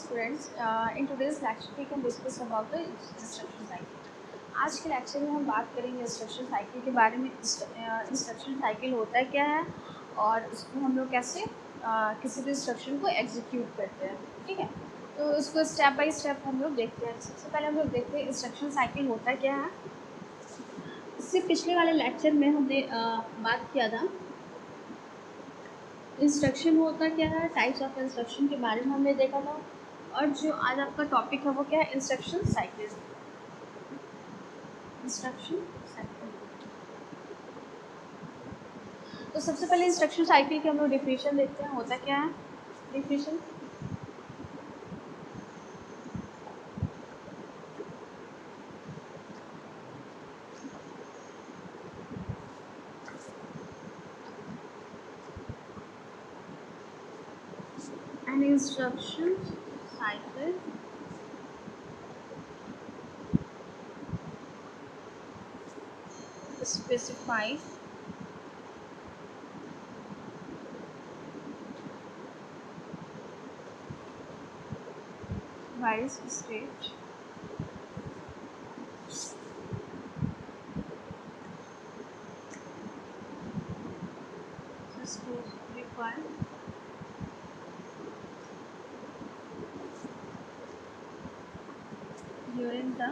students, in today's lecture we can discuss about the instruction cycle. आज के lecture में हम बात करेंगे इंस्ट्रक्शन साइकिल के बारे में। इंस्ट्रक्शन साइकिल होता है क्या है और उसको हम लोग कैसे किसी भी इंस्ट्रक्शन को एग्जीक्यूट करते हैं। ठीक है, तो इसको स्टेप बाय स्टेप हम लोग देखते हैं। सबसे पहले हम लोग देखते हैं इंस्ट्रक्शन साइकिल होता क्या है। इससे पिछले वाले लेक्चर में हमने बात किया था इंस्ट्रक्शन होता क्या है, टाइप्स ऑफ इंस्ट्रक्शन के बारे में हमने देखा था। और जो आज आपका टॉपिक है वो क्या है, इंस्ट्रक्शन साइकिल। इंस्ट्रक्शन साइकिल, तो सबसे पहले इंस्ट्रक्शन साइकिल की हम लोग डिफिनेशन देखते हैं। होता क्या है definition? An instruction cycle specifies various states required during the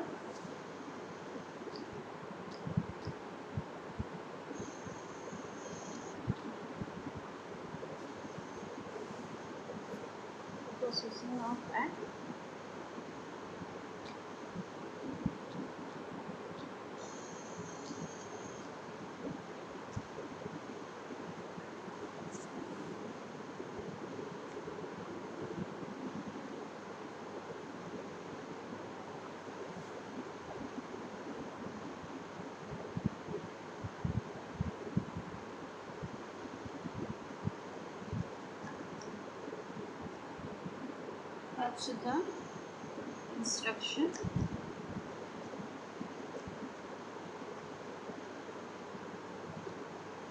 processing of an such the instruction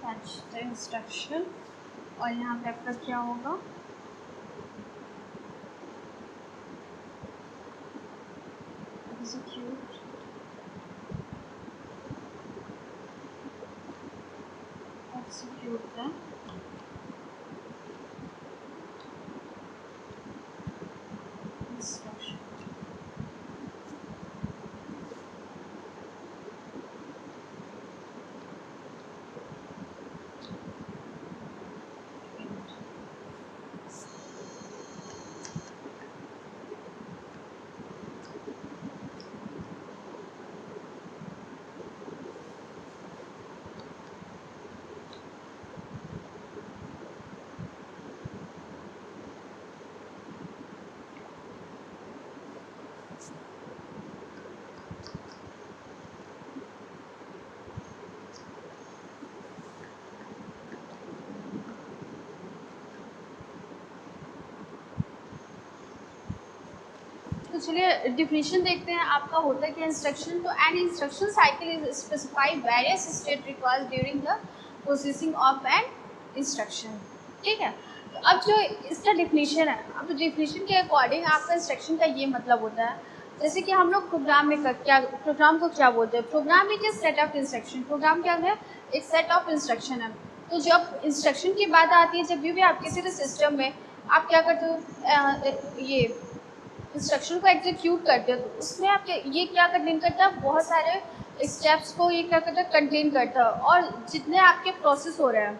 catch the instruction। और यहाँ पे आपका क्या होगा, execute the instruction। तो चलिए डिफिनेशन देखते हैं आपका होता है क्या इंस्ट्रक्शन। तो an instruction cycle is specify various state required during the processing of an instruction. ठीक है, तो अब जो इसका डिफिनेशन है, अब डिफिनेशन के अकॉर्डिंग आपका इंस्ट्रक्शन का ये मतलब होता है, जैसे कि हम लोग प्रोग्राम में क्या, प्रोग्राम को क्या बोलते हैं, program is a set of instruction. Program क्या है, एक सेट ऑफ इंस्ट्रक्शन है। तो जब इंस्ट्रक्शन की बात आती है, जब भी आप किसी भी सिस्टम में आप क्या करते हो, ये इंस्ट्रक्शन को एग्जीक्यूट करते हो, तो उसमें आप ये क्या कंटेन करता है, बहुत सारे स्टेप्स को ये क्या करता है, कंटेन करता है। और जितने आपके प्रोसेस हो रहे हैं,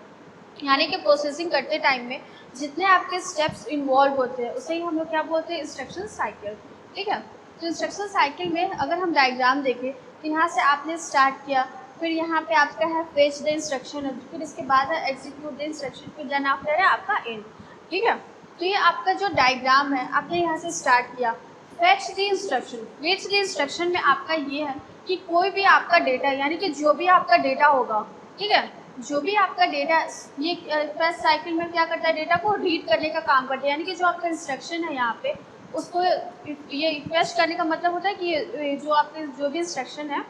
यानी कि प्रोसेसिंग करते टाइम में जितने आपके स्टेप्स इन्वॉल्व होते हैं, उसे ही हम लोग क्या बोलते हैं, इंस्ट्रक्शन साइकिल। ठीक है, तो इंस्ट्रक्शन साइकिल में अगर हम डायग्राम देखें तो यहाँ से आपने स्टार्ट किया, फिर यहाँ पे आपका है फेच द इंस्ट्रक्शन, फिर इसके बाद है एग्जीक्यूट द इंस्ट्रक्शन, फिर देन आफ्टर है आपका एंड। ठीक है, तो ये आपका जो डायग्राम है, आपने यहाँ से स्टार्ट किया fetch the instruction. Fetch the instruction में आपका ये है कि कोई भी आपका डेटा, यानी कि जो भी आपका डेटा होगा, ठीक है, जो भी आपका डेटा, ये फर्स्ट साइकिल में क्या करता है, डेटा को रीड करने का काम करता है। यानी कि जो आपका इंस्ट्रक्शन है यहाँ पे, उसको ये रिक्वेस्ट करने का मतलब होता है कि जो आपके जो भी इंस्ट्रक्शन है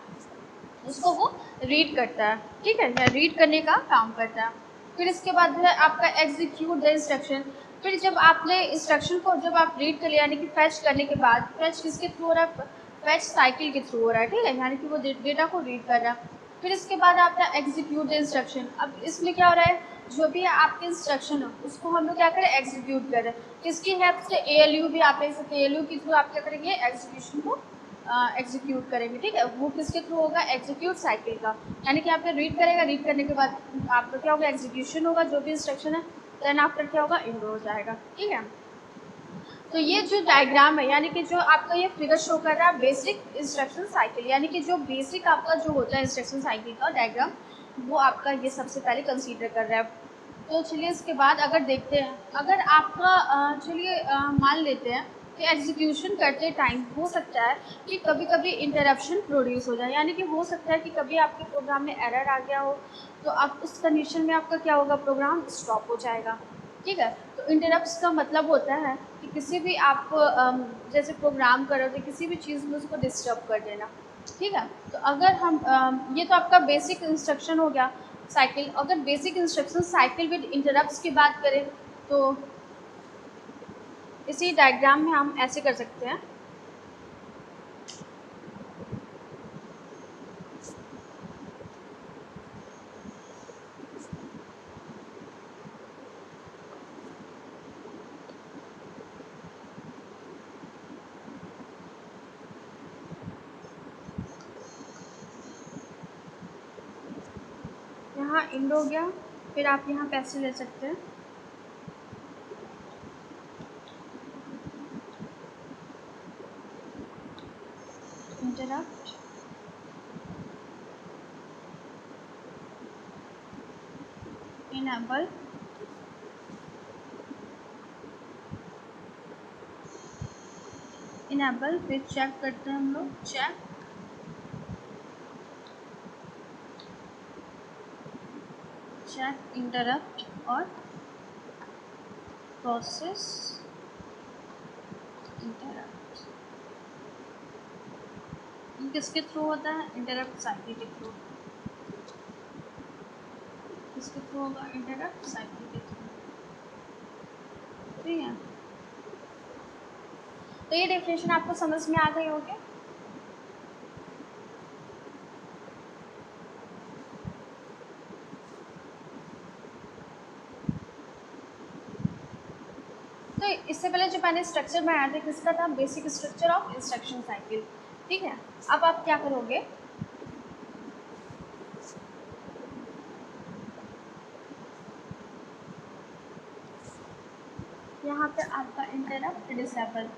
उसको वो रीड करता है। ठीक है, या रीड करने का काम करता है। फिर इसके बाद जो है आपका एग्जीक्यूट द इंस्ट्रक्शन। फिर जब आपने इंस्ट्रक्शन को जब आप रीड कर लिया यानी कि फेच करने के बाद, फेच किसके थ्रू हो रहा है, फेच साइकिल के थ्रू हो रहा है, ठीक है, यानी कि वो डेटा को रीड कर रहा है। फिर इसके बाद आता है एग्जीक्यूट इंस्ट्रक्शन। अब इसमें क्या हो रहा है, जो भी आपके इंस्ट्रक्शन है उसको हम लोग क्या करें, एग्जीक्यूट करें। किसकी हेल्प से, ALU भी आप देख सकते हैं, ALU के थ्रू आप क्या करेंगे, एग्जीक्यूशन को एग्जीक्यूट करेंगे, ठीक है। वो किसके थ्रू होगा, एग्जीक्यूट साइकिल का, यानी कि आपने रीड करेगा, रीड करने के बाद आपका क्या होगा, एग्जीक्यूशन होगा जो भी इंस्ट्रक्शन है, देन आफ्टर क्या होगा, इंडो हो जाएगा, ठीक है। तो ये जो डायग्राम है, यानी कि जो आपका ये फिगर शो कर रहा है बेसिक इंस्ट्रक्शन साइकिल, यानी कि जो बेसिक आपका जो होता है इंस्ट्रक्शन साइकिल का डायग्राम, वो आपका ये सबसे पहले कंसीडर कर रहा है। तो चलिए इसके बाद अगर देखते हैं, अगर आपका चलिए मान लेते हैं कि एग्जीक्यूशन करते टाइम हो सकता है कि कभी कभी इंटरप्शन प्रोड्यूस हो जाए, यानी कि हो सकता है कि कभी आपके प्रोग्राम में एरर आ गया हो, तो आप उस कंडीशन में आपका क्या होगा, प्रोग्राम स्टॉप हो जाएगा, ठीक है। तो इंटरप्ट्स का मतलब होता है कि किसी भी आप जैसे प्रोग्राम कर रहे हो तो किसी भी चीज़ में उसको डिस्टर्ब कर देना, ठीक है। तो अगर हम ये तो आपका बेसिक इंस्ट्रक्शन हो गया साइकिल। अगर basic instruction cycle with interrupts की बात करें तो इसी डायग्राम में हम ऐसे कर सकते हैं। यहाँ इंड हो गया, फिर आप यहाँ पैसे ले सकते हैं, इंटरप्ट, इनेबल, इनेबल, फिर चेक करते हैं हम लोग, चेक इंटरप्ट और प्रोसेस इंटरप्ट। किसके थ्रू होता है, इंटरप्ट साइकिल के थ्रू, किसके थ्रू होगा, इंटरप्ट साइकिल के थ्रू, ठीक है। तो ये डेफिनेशन आपको समझ में आ गई होगी। तो इससे पहले जो मैंने स्ट्रक्चर बनाया था किसका था, basic structure of instruction cycle, ठीक है। अब आप क्या करोगे, यहाँ पे आपका interrupt disable,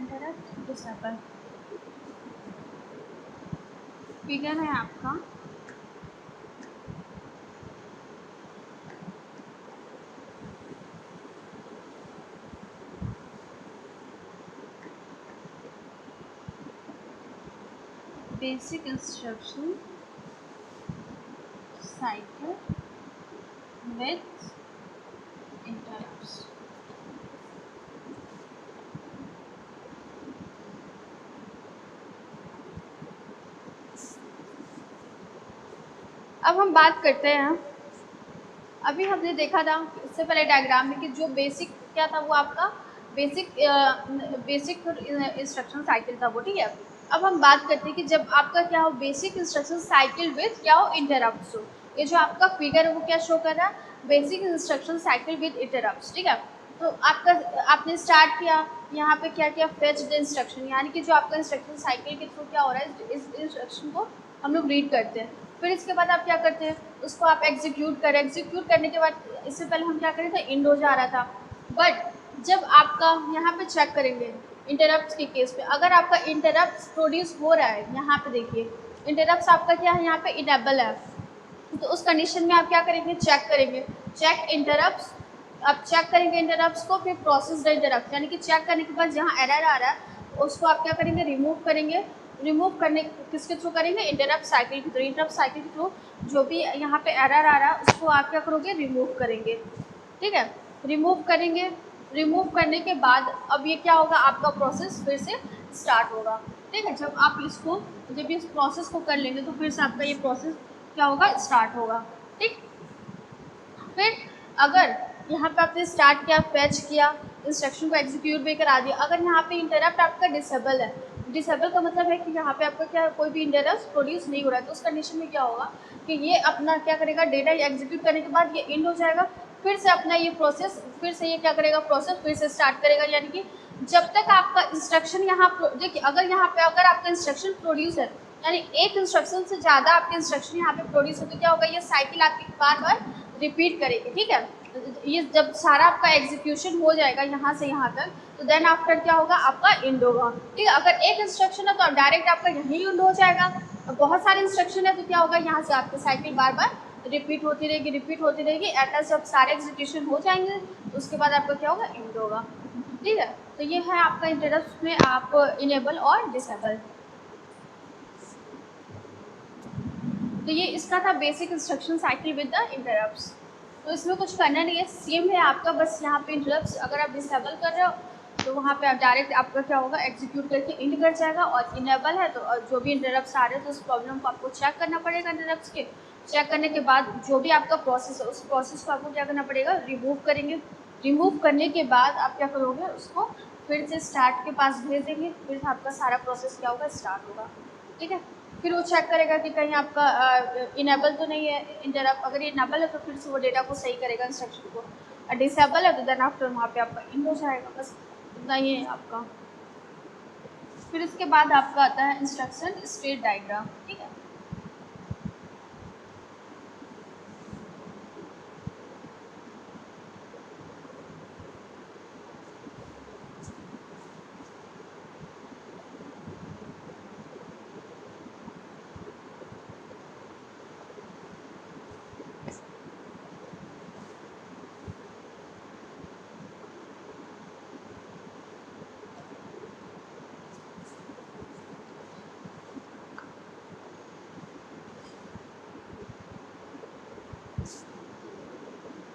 interrupt disable figure है आपका basic instruction cycle with interrupts. अब हम बात करते हैं, अभी हमने देखा था इससे पहले डायग्राम में कि जो बेसिक क्या था वो आपका बेसिक बेसिक इंस्ट्रक्शन साइकिल था वो, ठीक है। अब हम बात करते हैं कि जब आपका क्या हो, बेसिक इंस्ट्रक्शन साइकिल विथ क्या हो, इंटरप्ट्स हो। ये जो आपका फिगर है वो क्या शो कर रहा है, basic instruction cycle with interrupts, ठीक है। तो आपका आपने स्टार्ट किया, यहाँ पे क्या किया, फेच द इंस्ट्रक्शन, यानी कि जो आपका इंस्ट्रक्शन साइकिल के थ्रू क्या हो रहा है, इस इंस्ट्रक्शन को हम लोग रीड करते हैं। फिर इसके बाद आप क्या करते हैं, उसको आप एग्जीक्यूट करें, एग्जीक्यूट करने के बाद इससे पहले हम क्या करें थे, इंड हो जा रहा था। बट जब आपका यहाँ पे चेक करेंगे इंटरप्ट के केस पे, अगर आपका इंटरप्ट प्रोड्यूस हो रहा है, यहाँ पे देखिए इंटरप्ट आपका क्या है, यहाँ पे इनेबल है, तो उस कंडीशन में आप क्या करेंगे, चेक करेंगे, चेक इंटरप्ट। आप चेक करेंगे इंटरप्ट्स को, फिर प्रोसेस द इंटरप्ट, यानी कि चेक करने के बाद जहाँ एरर आ रहा है उसको आप क्या करेंगे, रिमूव करेंगे। रिमूव करने किसके थ्रू करेंगे, इंटरप्ट साइकिल के थ्रू। इंटरप्ट साइकिल के थ्रू जो भी यहाँ पे एरर आ रहा है उसको आप क्या करोगे, रिमूव करेंगे, ठीक है। रिमूव करेंगे, रिमूव करने के बाद अब ये क्या होगा, आपका प्रोसेस फिर से स्टार्ट होगा। ठीक है। जब इस प्रोसेस को कर लेंगे तो फिर से आपका ये प्रोसेस क्या होगा, स्टार्ट होगा। ठीक। फिर अगर यहाँ पे आपने स्टार्ट किया, फेच किया, इंस्ट्रक्शन को एग्जीक्यूट भी करा दिया, अगर यहाँ पे इंटरप्ट आपका डिसेबल है, डिसेबल का मतलब है कि यहाँ पे आपका क्या कोई भी इंटरप्ट प्रोड्यूस नहीं हो रहा है, तो उस कंडीशन में क्या होगा कि ये अपना क्या करेगा, डेटा एग्जीक्यूट करने के बाद ये एंड हो जाएगा, फिर से अपना ये प्रोसेस, फिर से ये क्या करेगा, प्रोसेस फिर से स्टार्ट करेगा। यानी कि जब तक आपका इंस्ट्रक्शन यहाँ देखिए, अगर आपका इंस्ट्रक्शन प्रोड्यूस है, यानी एक इंस्ट्रक्शन से ज़्यादा आपके इंस्ट्रक्शन यहाँ पे प्रोड्यूस होते, क्या होगा, ये साइकिल आपकी बार बार रिपीट करेगी। ठीक है। ये जब सारा आपका एग्जीक्यूशन हो जाएगा यहाँ से यहाँ तक, तो देन आफ्टर क्या होगा, आपका एंड होगा। ठीक है। अगर एक इंस्ट्रक्शन है तो डायरेक्ट आपका यही एंड हो जाएगा, बहुत सारे इंस्ट्रक्शन है तो क्या होगा, यहाँ से आपकी साइकिल बार बार रिपीट होती रहेगी। एट जब सारे एग्जीक्यूशन हो जाएंगे तो उसके बाद आपका क्या होगा, एंड होगा। ठीक है। तो ये है आपका इंटरप्ट में आप इनेबल और डिसेबल। तो ये इसका था basic instruction cycle with the interrupts. तो इसमें कुछ करना नहीं है, सेम है आपका, बस यहाँ पे इंटरप्ट्स अगर आप डिसेबल कर रहे हो तो वहाँ पे आप डायरेक्ट आपका क्या होगा, एग्जीक्यूट करके एंड कर जाएगा, और इनेबल है तो जो भी इंटरप्ट्स आ रहे हैं तो उस प्रॉब्लम को आपको चेक करना पड़ेगा। इंटरप्ट्स के चेक करने के बाद जो भी आपका प्रोसेस है उस प्रोसेस को आपको क्या करना पड़ेगा, रिमूव करेंगे। रिमूव करने के बाद आप क्या करोगे, उसको फिर से स्टार्ट के पास भेजेंगे, फिर आपका सारा प्रोसेस क्या होगा, स्टार्ट होगा। ठीक है। फिर वो चेक करेगा कि कहीं आपका इनेबल तो नहीं है इंटरप्ट, अगर ये इनेबल है तो फिर से वो डेटा को सही करेगा, इंस्ट्रक्शन को, और डिसेबल है तो देन आफ्टर वहाँ पे आपका एंड हो जाएगा। बस इतना ही है आपका। फिर इसके बाद आपका आता है इंस्ट्रक्शन स्टेट डायग्राम। ठीक है।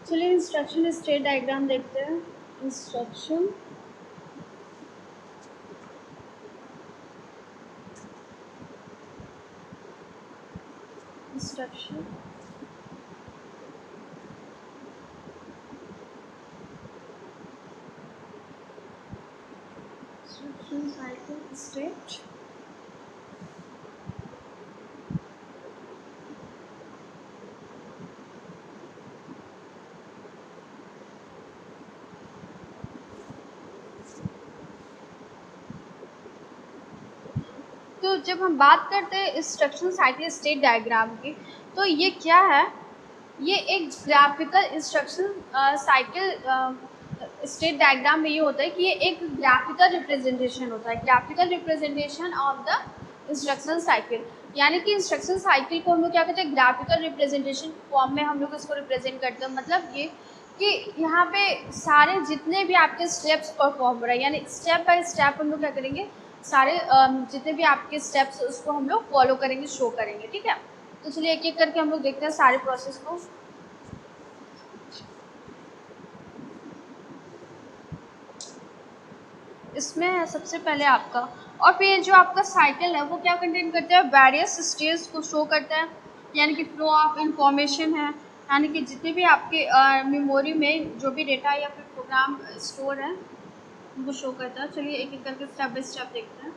चलिए इंस्ट्रक्शन स्टेट डायग्राम देखते हैं। Instruction instruction instruction cycle state. तो जब हम बात करते हैं इंस्ट्रक्शन साइकिल स्टेट डायग्राम की, तो ये क्या है, ये एक graphical instruction cycle state diagram में ये होता है कि ये एक ग्राफिकल रिप्रेजेंटेशन होता है, graphical representation of the instruction cycle. यानी कि इंस्ट्रक्शन साइकिल को हम लोग क्या कहते हैं, ग्राफिकल रिप्रेजेंटेशन फॉर्म में हम लोग इसको रिप्रेजेंट करते हैं। मतलब ये कि यहाँ पे सारे जितने भी आपके स्टेप्स परफॉर्म हो रहे हैं, यानी स्टेप बाय स्टेप हम लोग क्या करेंगे, सारे जितने भी आपके स्टेप्स उसको हम लोग फॉलो करेंगे, शो करेंगे। ठीक है। तो चलिए एक एक करके हम लोग देखते हैं सारे प्रोसेस को। इसमें सबसे पहले आपका, और फिर जो आपका साइकिल है वो क्या कंटेन करता है, वेरियस स्टेज को शो करता है। यानी कि फ्लो ऑफ इंफॉर्मेशन है, यानी कि जितने भी आपके मेमोरी में जो भी डेटा या फिर प्रोग्राम स्टोर है उनको शो करता है। चलिए एक एक करके स्टेप बाय स्टेप देखते हैं।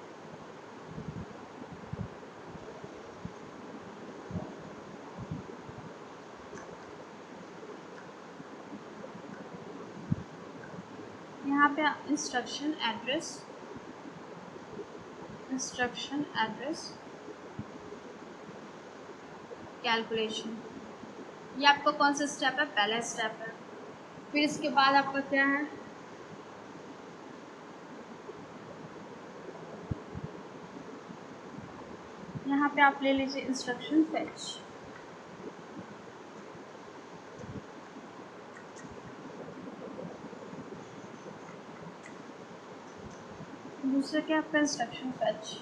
यहाँ पे इंस्ट्रक्शन एड्रेस कैलकुलेशन, ये आपका कौन सा स्टेप है, पहला स्टेप है। फिर इसके बाद आपका क्या है, यहाँ पे आप ले लीजिए इंस्ट्रक्शन फेच। दूसरा क्या आपका इंस्ट्रक्शन फेच।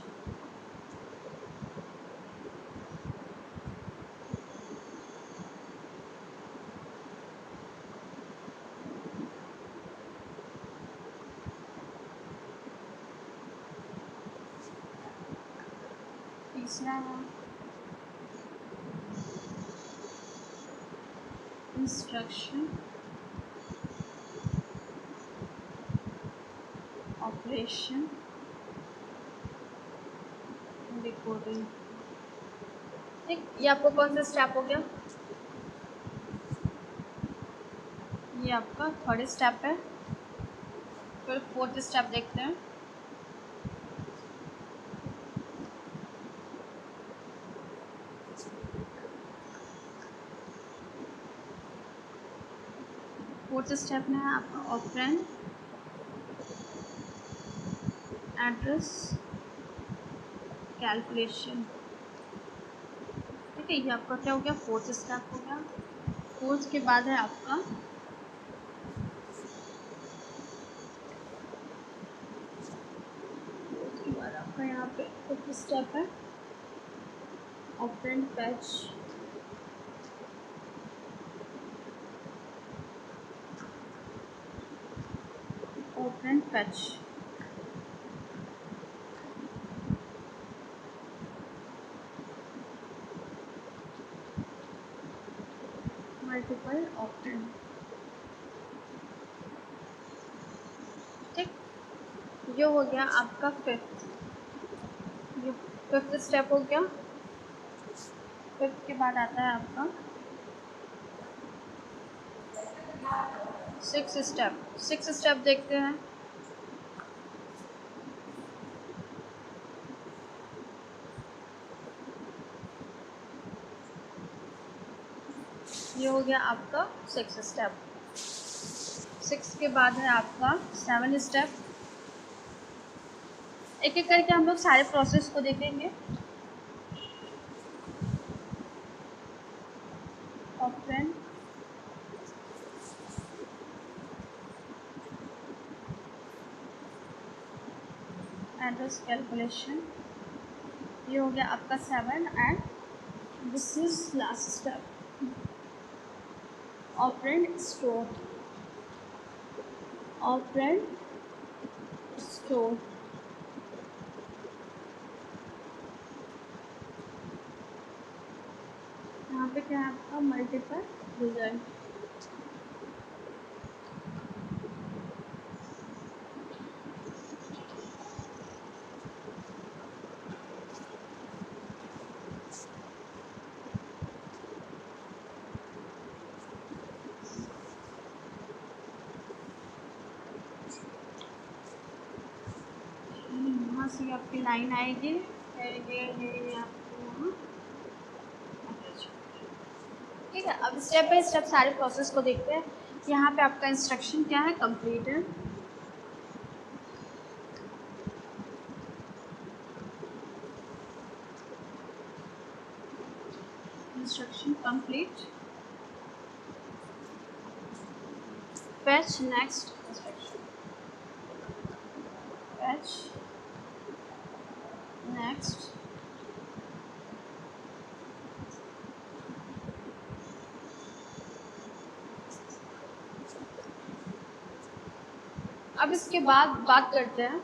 तीसरा है इंस्ट्रक्शन ऑपरेशन डिकोडिंग। ठीक, ये आपको कौन सा स्टेप हो गया? ये आपका थर्ड स्टेप है। फिर फोर्थ स्टेप देखते हैं। फोर्थ स्टेप में है आपका ऑपरेंड एड्रेस कैलकुलेशन। ठीक है, ये आपका क्या हो गया? फोर्थ स्टेप हो गया। फोर्थ के बाद है आपका आपका यहाँ पे फिफ्थ स्टेप है operand patch. Operand patch multiple operand. ठीक, ये हो गया आपका फिफ्थ। ये फिफ्थ स्टेप हो गया। फिफ्थ के बाद आता है आपका सिक्स स्टेप। सिक्स स्टेप देखते हैं। ये हो गया आपका सिक्स स्टेप। सिक्स के बाद है आपका सेवन स्टेप। एक एक करके हम लोग सारे प्रोसेस को देखेंगे। ऑपरेंड एड्रेस कैलकुलेशन, ये हो गया आपका seven. And this is last step operand store. Operand store यहाँ पे क्या है आपका मल्टीपल रिजल्ट। यहाँ से आपकी लाइन आएगी, फिर ये आपको ठीक है। अब स्टेप बाय स्टेप सारे प्रोसेस को देखते हैं। यहाँ पे आपका इंस्ट्रक्शन क्या है? कंप्लीट है। Instruction complete. Fetch next instruction. Fetch next. अब इसके बाद बात करते हैं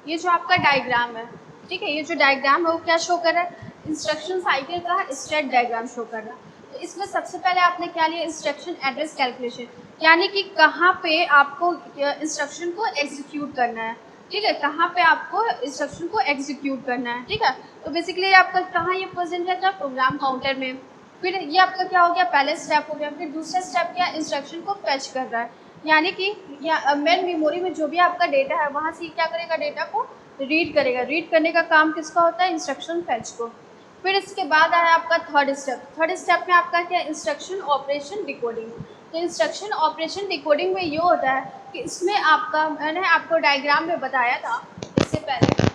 ये जो आपका डायग्राम है, ठीक है, ये जो डायग्राम है वो क्या शो कर रहा है? इंस्ट्रक्शन साइकिल का स्टेट डायग्राम शो कर रहा है। तो इसमें सबसे पहले आपने क्या लिया? इंस्ट्रक्शन एड्रेस कैलकुलेशन, यानी कि कहाँ पे आपको इंस्ट्रक्शन को एग्जीक्यूट करना है। ठीक है, कहाँ पे आपको इंस्ट्रक्शन को एग्जीक्यूट करना है। ठीक है, तो बेसिकली आपका कहाँ ये प्रेजेंट रहता है? प्रोग्राम काउंटर में। फिर ये आपका क्या हो गया? पहले स्टेप हो गया। फिर दूसरा स्टेप क्या? इंस्ट्रक्शन को फेच कर रहा है, यानी कि मेन मेमोरी में जो भी आपका डेटा है वहाँ से क्या करेगा? डेटा को रीड करेगा। रीड करने का काम किसका होता है? इंस्ट्रक्शन फेच को। फिर इसके बाद आया आपका थर्ड स्टेप। थर्ड स्टेप में आपका क्या? Instruction operation decoding. तो इंस्ट्रक्शन ऑपरेशन डिकोडिंग में ये होता है कि इसमें आपका, मैंने आपको डायग्राम में बताया था इससे पहले,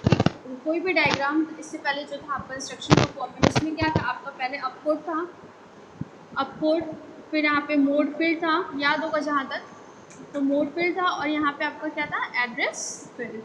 कोई भी डायग्राम इससे पहले जो था आपका इंस्ट्रक्शन का फॉर्मेट, इसमें क्या था? आपका पहले अपकोड था, अपकोड, फिर यहाँ पे मोड फील्ड था, याद होगा जहाँ तक, तो मोड फील्ड था, और यहाँ पे आपका क्या था? Address field.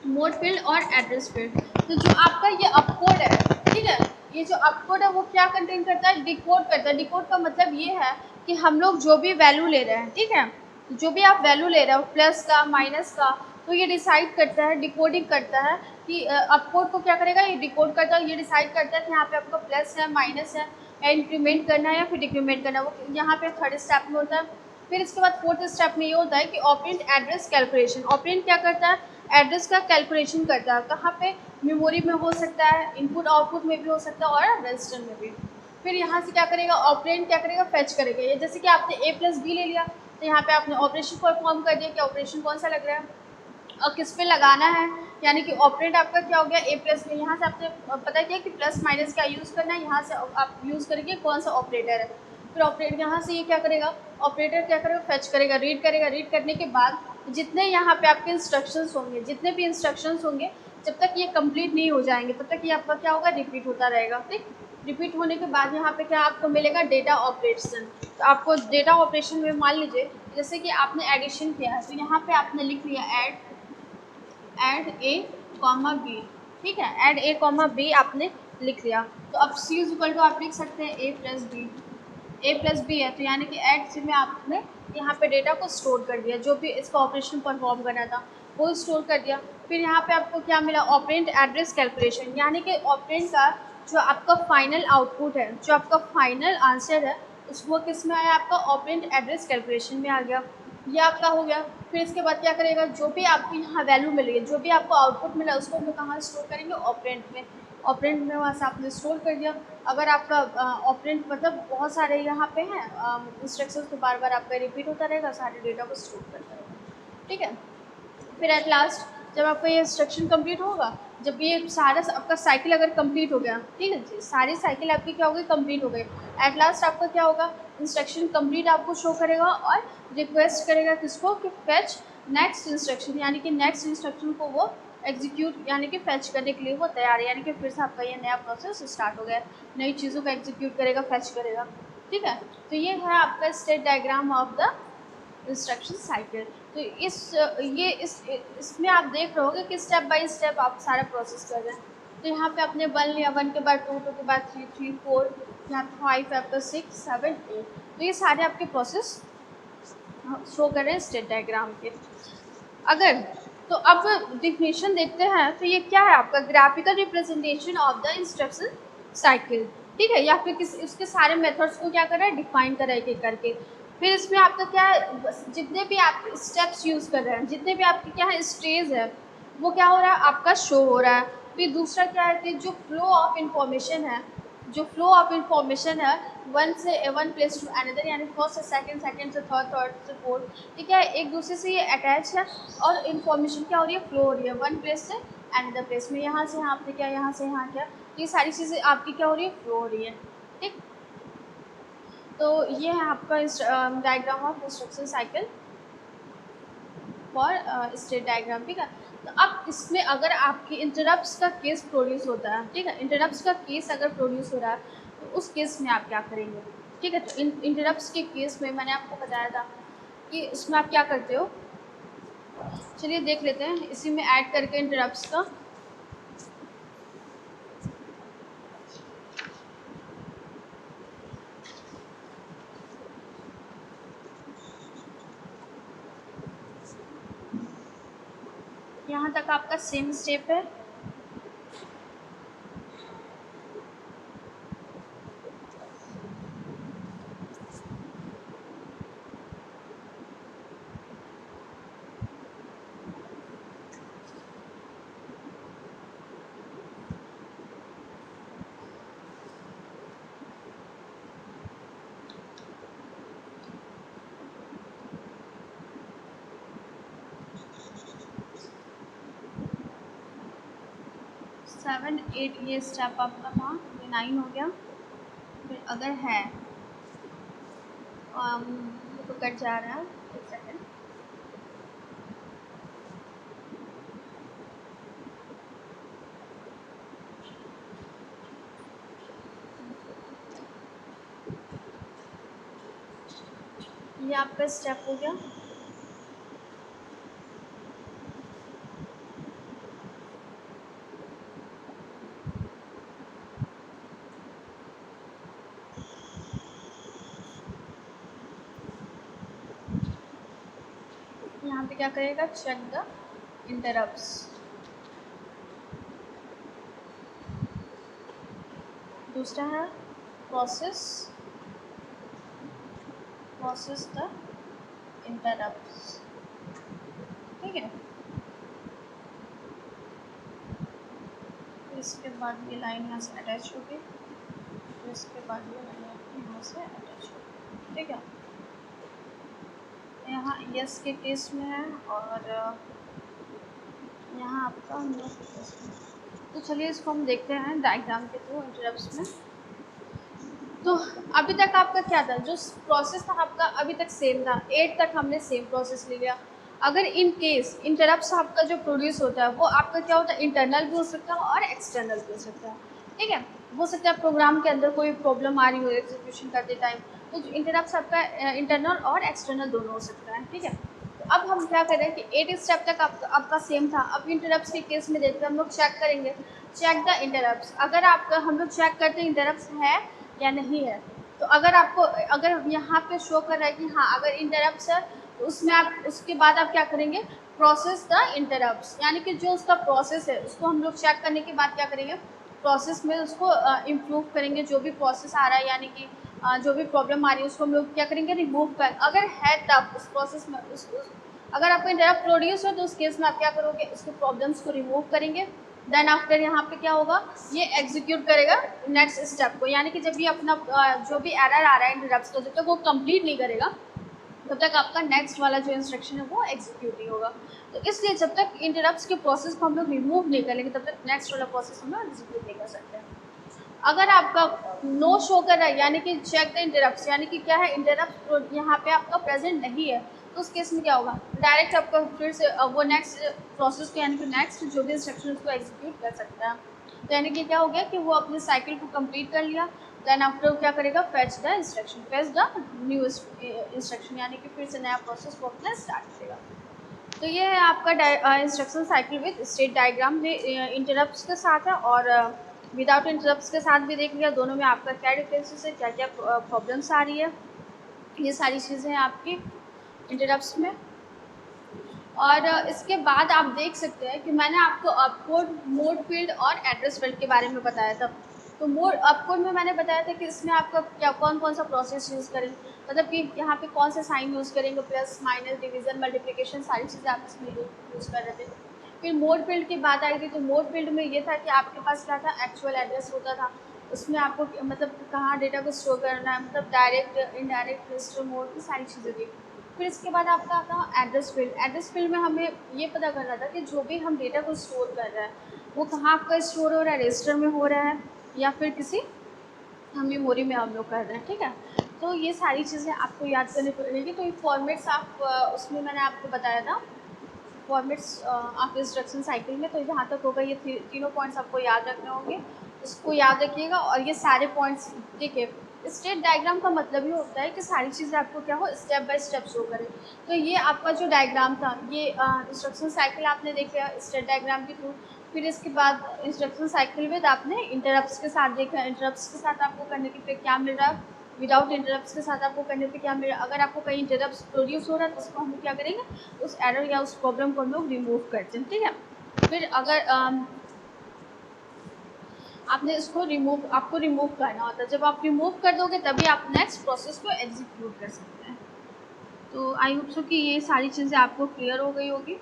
मोड फील्ड और एड्रेस फील्ड। तो जो आपका ये अपकोड है, ठीक है, ये जो अपकोड है वो क्या कंटेन करता है? डिकोड करता है। डिकोड का मतलब ये है कि हम लोग जो भी वैल्यू ले रहे हैं, ठीक है, जो भी आप वैल्यू ले रहे हो प्लस का माइनस का, तो ये डिसाइड करता है, डिकोडिंग करता है कि अपकोड को क्या करेगा, ये डिकोड करता है, ये डिसाइड करता है कि यहाँ पे आपका प्लस है माइनस है, या इंक्रीमेंट करना है या फिर डिक्रीमेंट करना है, वो यहाँ पे थर्ड स्टेप में होता है। फिर इसके बाद फोर्थ स्टेप में ये होता है कि ऑपरेंट एड्रेस कैलकुलेशन। ऑपरेंट क्या करता है, एड्रेस का कैलकुलेशन करता है, कहाँ पे, मेमोरी में हो सकता है, इनपुट आउटपुट में भी हो सकता है और रजिस्टर में भी। फिर यहाँ से क्या करेगा, ऑपरेंट क्या करेगा, फेच करेगा। ये जैसे कि आपने ए प्लस बी ले लिया, तो यहाँ पे आपने ऑपरेशन परफॉर्म कर दिया कि ऑपरेशन कौन सा लग रहा है और किस पे लगाना है, यानी कि ऑपरेट आपका क्या हो गया, ए प्लस में। यहाँ से आपने पता किया कि प्लस माइनस क्या यूज़ करना है, यहाँ से आप यूज़ करेंगे कौन सा ऑपरेटर है। फिर ऑपरेट यहाँ से ये क्या करेगा, ऑपरेटर क्या करेगा, फेच करेगा, रीड करेगा। रीड करने के बाद जितने यहाँ पे आपके इंस्ट्रक्शंस होंगे, जितने भी इंस्ट्रक्शंस होंगे, जब तक ये कंप्लीट नहीं हो जाएंगे तब तक ये आपका क्या होगा, रिपीट होता रहेगा। ठीक, रिपीट होने के बाद यहाँ पे क्या आपको मिलेगा, डेटा ऑपरेशन। तो आपको डेटा ऑपरेशन में मान लीजिए जैसे कि आपने एडिशन किया है, तो यहाँ पे आपने लिख लिया ऐड ए कॉमा बी। ठीक है, ऐड ए कॉमा बी आपने लिख लिया। तो अब सी इज इक्वल टू आप लिख सकते हैं ए प्लस बी। ए प्लस बी है तो यानी कि ऐड सी में आपने यहाँ पे डेटा को स्टोर कर दिया, जो भी इसका ऑपरेशन परफॉर्म करना था वो स्टोर कर दिया। फिर यहाँ पे आपको क्या मिला, ऑपरेंट एड्रेस कैलकुलेशन, यानी कि ऑपरेंट का जो आपका फाइनल आउटपुट है, जो आपका फाइनल आंसर है, उसको किस में आया, आपका ऑपरेंट एड्रेस कैलकुलेशन में आ गया। ये आपका हो गया। फिर इसके बाद क्या करेगा, जो भी आपको यहाँ वैल्यू मिल रही है, जो भी आपको आउटपुट मिला, उसको हम कहाँ स्टोर करेंगे, ऑपरेंट में। ऑपरेंट में वहाँ से आपने स्टोर कर दिया। अगर आपका ऑपरेंट मतलब बहुत सारे यहाँ पे हैं इंस्ट्रक्शंस, तो बार बार आपका रिपीट होता रहेगा, सारे डेटा को स्टोर करता रहेगा। ठीक है, फिर एट लास्ट जब आपका ये इंस्ट्रक्शन कंप्लीट होगा, जब ये सारा आपका साइकिल अगर कंप्लीट हो गया, ठीक है जी, सारी साइकिल आपकी क्या हो गई, कंप्लीट हो गई। एट लास्ट आपका क्या होगा, इंस्ट्रक्शन कंप्लीट आपको शो करेगा और रिक्वेस्ट करेगा किसको, कि फेच नेक्स्ट इंस्ट्रक्शन, यानी कि नेक्स्ट इंस्ट्रक्शन को वो एग्जीक्यूट यानी कि फेच करने के लिए वो तैयार है, यानी कि फिर से आपका ये नया प्रोसेस स्टार्ट हो गया, नई चीज़ों को एग्जीक्यूट करेगा, फेच करेगा। ठीक है, तो ये है आपका state diagram of the instruction cycle. तो इसमें आप देख रहे होगे कि स्टेप बाय स्टेप आप सारा प्रोसेस कर रहे हैं। तो यहाँ पे आपने 1 लिया, 1 के बाद 2, 2 के बाद 3, 3, 4, यहाँ 5 आपका 6, 7, 8। तो ये सारे आपके प्रोसेस शो कर रहे हैं स्टेट डायग्राम के। अगर तो अब डिफिनेशन देखते हैं, तो ये क्या है आपका, graphical representation of the instruction cycle. ठीक है, या फिर किस उसके सारे मेथड्स को क्या कर रहा है, डिफाइन कर रहा है एक एक करके। फिर इसमें आपका क्या है, जितने भी आप स्टेप्स यूज़ कर रहे हैं, जितने भी आपके क्या है स्टेज है, वो क्या हो रहा है, आपका शो हो रहा है। फिर दूसरा क्या है कि जो फ्लो ऑफ इंफॉर्मेशन है, जो फ्लो ऑफ इंफॉर्मेशन है, वन प्लेस टू अनदर, यानी फर्स्ट से सेकंड, सेकंड से थर्ड, थर्ड से फोर्थ, ठीक है, एक दूसरे से ये अटैच है। और इन्फॉर्मेशन क्या हो रही है, फ्लो हो रही है वन प्लेस से अनदर प्लेस में, यहाँ से यहाँ आपने क्या, यहाँ से यहाँ क्या, ये सारी चीज़ें आपकी क्या हो रही है, फ्लो हो रही है। ठीक, तो ये है आपका diagram of instruction cycle for state diagram. ठीक है, तो अब इसमें अगर आपकी इंटरप्ट्स का केस प्रोड्यूस होता है, ठीक है, इंटरप्ट्स का केस अगर प्रोड्यूस हो रहा है, तो उस केस में आप क्या करेंगे। ठीक है, तो इंटरप्ट्स के केस में मैंने आपको बताया था कि इसमें आप क्या करते हो। चलिए देख लेते हैं इसी में ऐड करके इंटरप्ट्स का। यहाँ तक आपका सेम स्टेप है। सेवन एट ये स्टेप आपका था, ये 9 हो गया। फिर अगर है तो कट जा रहा है, एक सेकेंड। ये आपका स्टेप हो गया। यहाँ पे क्या करेगा, चेक द इंटरप्ट्स। दूसरा है प्रोसेस द इंटरप्ट्स। ठीक है, फिर इसके बाद ये लाइन यहाँ से अटैच होगी, फिर इसके बाद ये लाइन यहाँ से अटैच होगी। ठीक है, यहाँ यस के केस में है और यहाँ आपका नो के केस में। तो चलिए इसको हम देखते हैं डायग्राम के थ्रू इंटरप्ट्स में। तो अभी तक आपका क्या था, जो प्रोसेस था आपका अभी तक सेम था, 8 तक हमने सेम प्रोसेस ले लिया। अगर इन केस इंटरप्ट्स आपका जो प्रोड्यूस होता है वो आपका क्या होता है, इंटरनल भी हो सकता है और एक्सटर्नल भी हो सकता है। ठीक है, हो सकता है प्रोग्राम के अंदर कोई प्रॉब्लम आ रही हो एग्जीक्यूशन करते टाइम, तो इंटरप्ट्स आपका इंटरनल और एक्सटर्नल दोनों हो सकता है। ठीक है, तो अब हम क्या करें कि 8 स्टेप तक आपका सेम था। अब इंटरप्ट्स के केस में देखते हैं, हम लोग चेक करेंगे, चेक द इंटरप्ट्स। अगर आपका हम लोग चेक करते हैं इंटरप्ट्स है या नहीं है, तो अगर यहाँ पे शो कर रहा है कि हाँ अगर इंटरप्ट्स है, तो उसमें आप उसके बाद आप क्या करेंगे, प्रोसेस द इंटरप्ट्स, यानी कि जो उसका प्रोसेस है उसको हम लोग चेक करने के बाद क्या करेंगे, प्रोसेस में उसको इम्प्रूव करेंगे। जो भी प्रोसेस आ रहा है यानी कि जो भी प्रॉब्लम आ रही है उसको हम लोग क्या करेंगे, रिमूव कर। अगर है तब उस प्रोसेस में अगर आपको इंटरप्ट प्रोड्यूस हो तो उस केस में आप क्या करोगे, उसके प्रॉब्लम्स को रिमूव करेंगे। देन आफ्टर यहाँ पे क्या होगा, ये एग्जीक्यूट करेगा नेक्स्ट स्टेप को, यानी कि जब भी अपना जो भी एरर आ रहा है इंटरप्ट्स का, जब तक वो कंप्लीट नहीं करेगा तब तक आपका नेक्स्ट वाला जो इंस्ट्रक्शन है वो एग्जीक्यूट नहीं होगा। तो इसलिए जब तक इंटरप्ट्स के प्रोसेस को हम लोग रिमूव नहीं करेंगे तब तक नेक्स्ट वाला प्रोसेस हम लोग एग्जीक्यूट नहीं कर सकते हैं। अगर आपका नो शो कर रहा है यानी कि चेक द इंटरप्ट्स, यानी कि क्या है, इंटरप्ट यहाँ पे आपका प्रेजेंट नहीं है, तो उस केस में क्या होगा, डायरेक्ट आपका फिर से वो नेक्स्ट प्रोसेस को यानी कि नेक्स्ट जो भी इंस्ट्रक्शन उसको एग्जीक्यूट कर सकता है। तो यानी कि क्या हो गया कि वो अपने साइकिल को कंप्लीट कर लिया। देन आफ्टर क्या करेगा, fetch the instruction, fetch the new instruction, यानी कि फिर से नया प्रोसेस को अपना स्टार्ट करेगा। तो ये है आपका instruction cycle with state diagram में इंटरप्ट्स के साथ है और विदाउट इंटरप्ट्स के साथ भी देख लिया, दोनों में आपका क्या डिफरेंसेस है, क्या क्या प्रॉब्लम्स आ रही है, ये सारी चीज़ें हैं आपकी इंटरप्ट्स में। और इसके बाद आप देख सकते हैं कि मैंने आपको अपकोड, मोड फील्ड और एड्रेस फील्ड के बारे में बताया था। तो मोड अपकोड में मैंने बताया था कि इसमें आपका क्या कौन कौन सा प्रोसेस यूज़ करें, मतलब कि यहाँ पे कौन से साइन यूज़ करेंगे, प्लस माइनस डिवीजन मल्टीप्लिकेशन सारी चीज़ें आप इसमें यूज़ कर रहे थे। फिर मोड फील्ड की बात आई थी, तो मोड फील्ड में ये था कि आपके पास क्या था, एक्चुअल एड्रेस होता था, उसमें आपको मतलब कहाँ डेटा को स्टोर करना है, मतलब डायरेक्ट इनडायरेक्ट रजिस्टर मोड की सारी चीज़ें थी। फिर इसके बाद आपका आता एड्रेस फील्ड। एड्रेस फील्ड में हमें ये पता करना था कि जो भी हम डेटा को स्टोर कर रहे हैं वो कहाँ आपका स्टोर हो रहा है, रजिस्टर में हो रहा है या फिर किसी हम मेमोरी में हम लोग कर रहे हैं। ठीक है, तो ये सारी चीज़ें आपको याद करनी पड़ेगी। तो ये फॉर्मेट्स आप उसमें मैंने आपको बताया था फॉर्मेट्स आप इंस्ट्रक्शन साइकिल में, तो जहाँ तक होगा ये तीनों पॉइंट्स आपको याद रखने होंगे, उसको याद रखिएगा। और ये सारे पॉइंट्स देखिए, स्टेट डायग्राम का मतलब ये होता है कि सारी चीज़ें आपको क्या हो, स्टेप बाय स्टेप शो करें। तो ये आपका जो डायग्राम था, ये इंस्ट्रक्शन साइकिल आपने देखा स्टेट डायग्राम के थ्रू। फिर इसके बाद इंस्ट्रक्शन साइकिल विद आपने इंटरप्ट्स के साथ देखा, इंटरप्ट्स के साथ आपको करने के पे क्या मिल रहा है, विदाउट इंटरप्ट्स के साथ आपको करने पे क्या मिल रहा है। अगर आपको कहीं इंटरप्ट्स प्रोड्यूस हो रहा है तो उसको हम क्या करेंगे, उस एरर या उस प्रॉब्लम को हम लोग रिमूव करते हैं। ठीक है, फिर अगर आपने इसको आपको रिमूव करना होता है, जब आप रिमूव कर दोगे तभी आप नेक्स्ट प्रोसेस को एग्जीक्यूट कर सकते हैं। तो आई होप सो कि ये सारी चीज़ें आपको क्लियर हो गई होगी।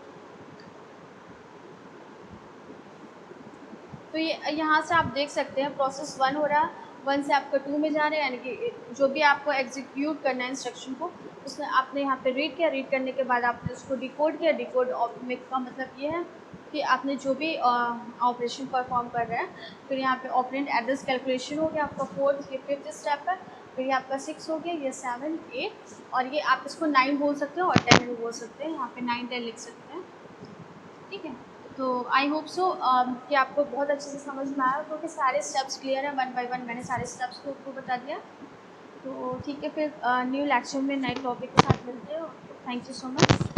तो ये यहाँ से आप देख सकते हैं प्रोसेस 1 हो रहा है, 1 से आपका 2 में जा रहे हैं, यानी कि जो भी आपको एग्जीक्यूट करना है इंस्ट्रक्शन को, उसमें आपने यहाँ पे रीड किया, रीड करने के बाद आपने उसको डिकोड किया। डिकोड का मतलब ये है कि आपने जो भी ऑपरेशन परफॉर्म कर रहे हैं। फिर यहाँ पे ऑपरेंड एड्रेस कैलकुलेशन हो गया आपका 4th, ये 5th स्टेप है। फिर ये आपका 6 हो गया, ये 7, 8 और ये आप इसको 9 बोल सकते हो और 10 भी बोल सकते हैं, यहाँ पे 9, 10 लिख सकते हैं। ठीक है, तो आई होप सो कि आपको बहुत अच्छे से समझ में आया, क्योंकि सारे स्टेप्स क्लियर है, 1 बाय 1 मैंने सारे स्टेप्स को आपको बता दिया। तो ठीक है, फिर न्यू लेक्चर में नए टॉपिक के साथ मिलते हैं। Thank you so much.